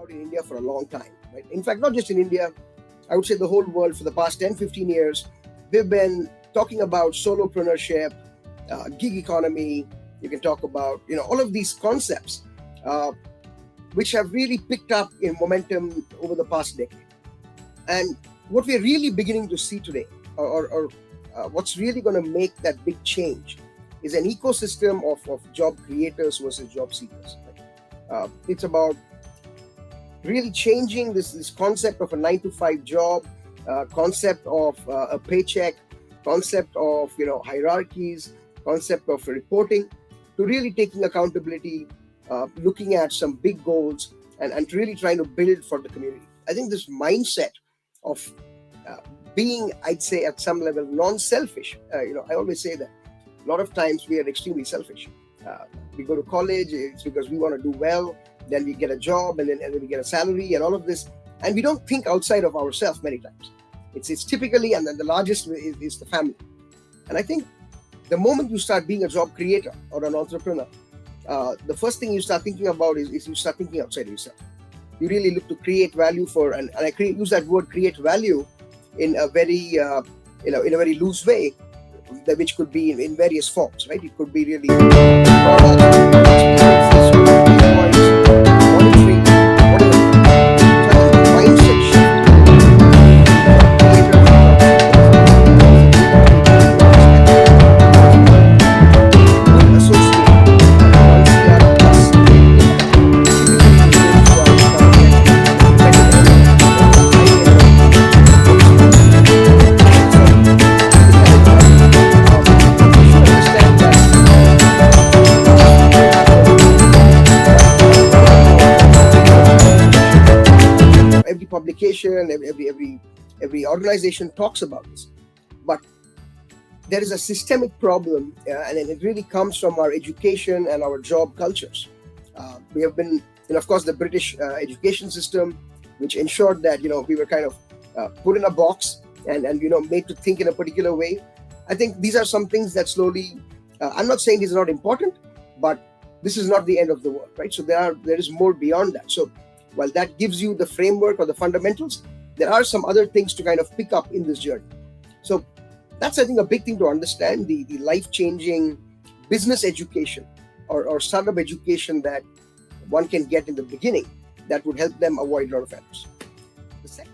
about in India for a long time, right? In fact, not just in India, I would say the whole world for the past 10, 15 years, we've been talking about solopreneurship, gig economy. You can talk about, all of these concepts, uh, which have really picked up in momentum over the past decade. And what we're really beginning to see today, or what's really going to make that big change, is an ecosystem of job creators versus job seekers. Right? It's about really changing this concept of a 9 to 5 job, concept of a paycheck, concept of hierarchies, concept of reporting, to really taking accountability, looking at some big goals, and really trying to build for the community. I think this mindset of uh, being, I'd say, at some level non-selfish. I always say that a lot of times we are extremely selfish. Uh, we go to college, it's because we want to do well, then we get a job, and then we get a salary and all of this. And we don't think outside of ourselves many times. It's typically, and then the largest is the family. And I think the moment you start being a job creator or an entrepreneur, the first thing you start thinking about is you start thinking outside yourself. You really look to create value for, and use that word create value in a very, in a very loose way, which could be in various forms, right? It could be really products, experiences, monitoring, whatever. So I think the mindset shift every publication, every organization talks about this. But there is a systemic problem, and it really comes from our education and our job cultures. We have been, of course, the British education system, which ensured that we were kind of put in a box and made to think in a particular way. I think these are some things that slowly. I'm not saying these are not important, but this is not the end of the world, right? So there is more beyond that. So while that gives you the framework or the fundamentals, there are some other things to kind of pick up in this journey. So that's, I think, a big thing to understand, the life-changing business education or startup education that one can get in the beginning that would help them avoid a lot of errors. The second